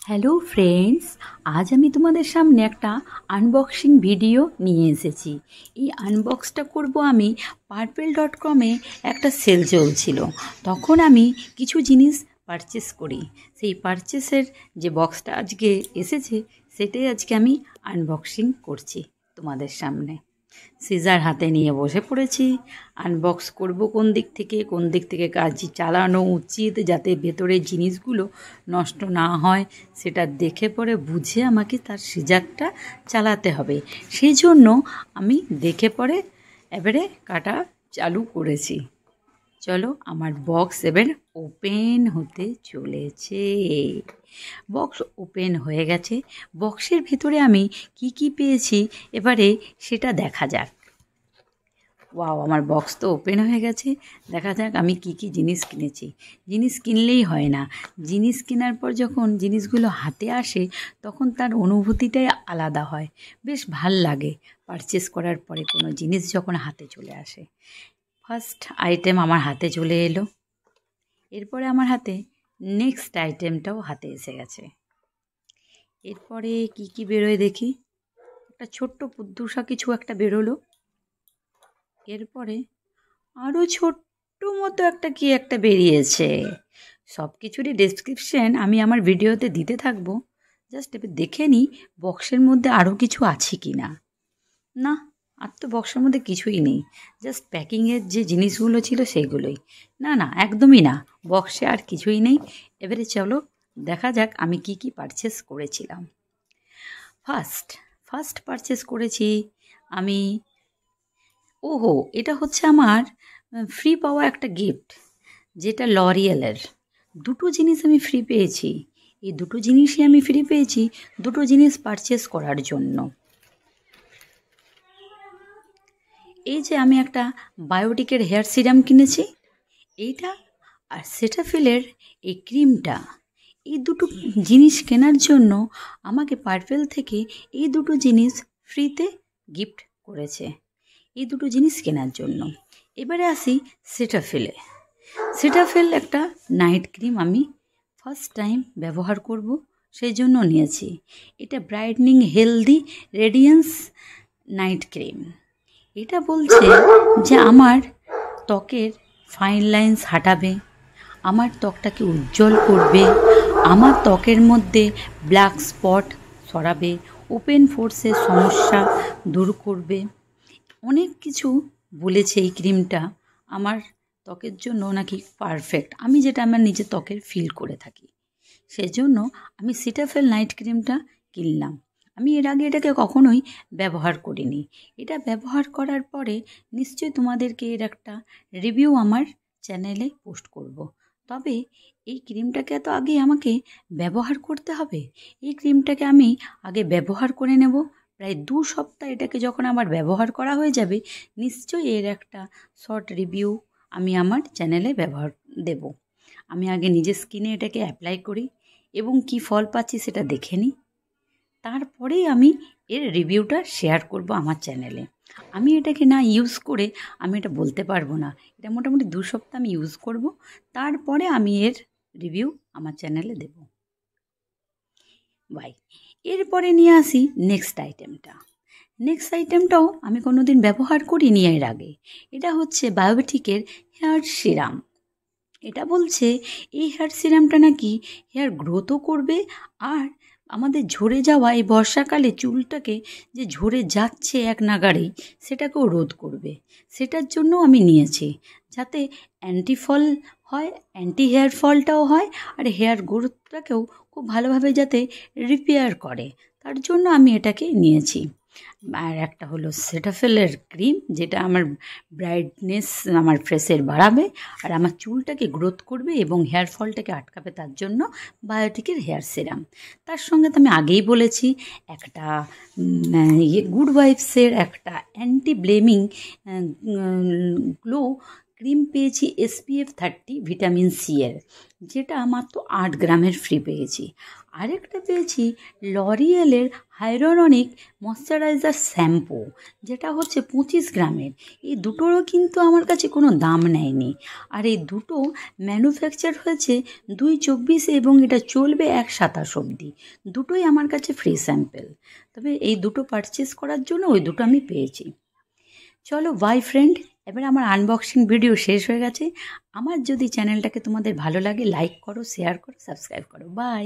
Hello friends, আজ আমি তোমাদের সামনে একটা আনবক্সিং ভিডিও নিয়ে এসেছি। এই আনবক্সটা করব আমি পার্পেল.কমে একটা সেল চলছিল, তখন আমি কিছু জিনিস পারচেস করি। সেই পারচেসের যে বক্সটা আজকে এসেছে সেটাই আজকে আমি আনবক্সিং করছি তোমাদের সামনে। সিজার হাতে নিয়ে বসে পড়েছি। আনবক্স করব কোন দিক থেকে কাজ চালানো উচিত যাতে ভেতরের জিনিসগুলো নষ্ট না হয় সেটা দেখে পরে বুঝে আমাকে তার সিজারটা চালাতে হবে। সেই জন্য আমি দেখে পরে এবারে কাটা চালু করেছি। চলো, আমার বক্স এবার ওপেন হতে চলেছে। বক্স ওপেন হয়ে গেছে। বক্সের ভিতরে আমি কি পেয়েছি এবারে সেটা দেখা যাক। ওয়াও, আমার বক্স তো ওপেন হয়ে গেছে। দেখা যাক আমি কি জিনিস কিনেছি। জিনিস কিনলেই হয় না, জিনিস কেনার পর যখন জিনিসগুলো হাতে আসে তখন তার অনুভূতিটাই আলাদা হয়। বেশ ভাল লাগে পারচেস করার পরে কোনো জিনিস যখন হাতে চলে আসে। ফার্স্ট আইটেম আমার হাতে চলে এলো, এরপরে আমার হাতে নেক্সট আইটেমটাও হাতে এসে গেছে। এরপরে কি বেরোয় দেখি। একটা ছোট্ট পুদ্দুষা কিছু একটা বেরোলো। এরপরে আরও ছোট্ট মতো একটা বেরিয়েছে। সব কিছুরই ডেসক্রিপশন আমি আমার ভিডিওতে দিতে থাকবো। জাস্ট এবার দেখে নিই বক্সের মধ্যে আরও কিছু আছে কি না। না, আর তো বক্সের মধ্যে কিছুই নেই, জাস্ট প্যাকিংয়ের যে জিনিসগুলো ছিল সেইগুলোই। না, একদমই না, বক্সে আর কিছুই নেই। এবারে চলো দেখা যাক আমি কি পারচেস করেছিলাম। ফার্স্ট পারচেস করেছি আমি, ওহো, এটা হচ্ছে আমার ফ্রি পাওয়া একটা গিফট, যেটা লরিয়েলের। দুটো জিনিস আমি ফ্রি পেয়েছি। এই দুটো জিনিসই আমি ফ্রি পেয়েছি দুটো জিনিস পারচেস করার জন্য। এই যে আমি একটা বায়োটিকের হেয়ার সিরাম কিনেছি, এইটা আর সেটাফিলের এই ক্রিমটা। এই দুটো জিনিস কেনার জন্য আমাকে পার্পেল থেকে এই দুটো জিনিস ফ্রিতে গিফট করেছে, এই দুটো জিনিস কেনার জন্য। এবারে আসি সেটাফিলে। সেটাফিল একটা নাইট ক্রিম আমি ফার্স্ট টাইম ব্যবহার করব, সেই জন্য নিয়েছি। এটা brightening healthy radiance night cream. এটা বলছে যে আমার ত্বকের ফাইন লাইন্স হাঁটাবে, আমার ত্বকটাকে উজ্জ্বল করবে, আমার ত্বকের মধ্যে ব্ল্যাক স্পট সরাবে, ওপেন পোরসের সমস্যা দূর করবে। অনেক কিছু বলেছে এই ক্রিমটা আমার ত্বকের জন্য নাকি পারফেক্ট, আমি যেটা আমার নিজের ত্বকের ফিল করে থাকি। সেজন্য আমি সিটাফেল নাইট ক্রিমটা কিনলাম। আমি এর আগে এটাকে কখনোই ব্যবহার করিনি। এটা ব্যবহার করার পরে নিশ্চয়ই তোমাদেরকে এর একটা রিভিউ আমার চ্যানেলে পোস্ট করব। তবে এই ক্রিমটাকে তো আগে আমাকে ব্যবহার করতে হবে। এই ক্রিমটাকে আমি আগে ব্যবহার করে নেব। প্রায় 2 সপ্তাহ এটাকে যখন আমার ব্যবহার করা হয়ে যাবে, নিশ্চয়ই এর একটা শর্ট রিভিউ আমি আমার চ্যানেলে দেব। আমি আগে নিজের স্কিনে এটাকে অ্যাপ্লাই করি এবং কি ফল পাচ্ছি সেটা দেখে নিই, তারপরেই আমি এর রিভিউটা শেয়ার করব আমার চ্যানেলে। আমি এটাকে না ইউজ করে আমি এটা বলতে পারবো না। এটা মোটামুটি 2 সপ্তাহ আমি ইউজ করব, তারপরে আমি এর রিভিউ আমার চ্যানেলে দেব। বাই। এরপরে নিয়ে আসি নেক্সট আইটেমটাও আমি কোনো দিন ব্যবহার করিনি এর আগে। এটা হচ্ছে বায়োটিকের হেয়ার সিরাম। এটা বলছে এই হেয়ার সিরামটা নাকি হেয়ার গ্রোথও করবে, আর আমাদের ঝরে যাওয়া এই বর্ষাকালে চুলটাকে যে ঝরে যাচ্ছে এক নাগাড়েই সেটাকেও রোধ করবে। সেটার জন্য আমি নিয়েছি, যাতে অ্যান্টি ফল হয়, অ্যান্টি হেয়ার ফলটাও হয়, আর হেয়ার গ্রোথটাকেও খুব ভালোভাবে যাতে রিপেয়ার করে, তার জন্য আমি এটাকে নিয়েছি। আর একটা হলো সেটাফিলের ক্রিম, যেটা আমার ব্রাইটনেস আমার ফেসের বাড়াবে আর আমার চুলটাকে গ্রোথ করবে এবং হেয়ার ফলটাকে আটকাবে, তার জন্য বায়োটিকের হেয়ার সিরাম। তার সঙ্গে তো আমি আগেই বলেছি একটা গুড ভাইবসের একটা অ্যান্টি ব্লেমিং গ্লো ক্রিম পেয়েছি SPF 30 ভিটামিন সি এর, যেটা মাত্র 8 গ্রামের ফ্রি পেয়েছি। আরেকটা পেয়েছি লরিয়েলের হাইলোরনিক ময়শ্চারাইজার শ্যাম্পু, যেটা হচ্ছে 25 গ্রামের। এই দুটোরও কিন্তু আমার কাছে কোনো দাম নেয়নি, আর এই দুটো ম্যানুফ্যাকচার হয়েছে 2/24 এবং এটা চলবে 1/27 অবধি। দুটোই আমার কাছে ফ্রি স্যাম্পেল। তবে এই দুটো পারচেস করার জন্য ওই দুটো আমি পেয়েছি। চলো বাই ফ্রেন্ড, এবার আমার আনবক্সিং ভিডিও শেষ হয়ে গেছে। আমার যদি চ্যানেলটাকে তোমাদের ভালো লাগে, লাইক করো, শেয়ার করো, সাবস্ক্রাইব করো। বাই।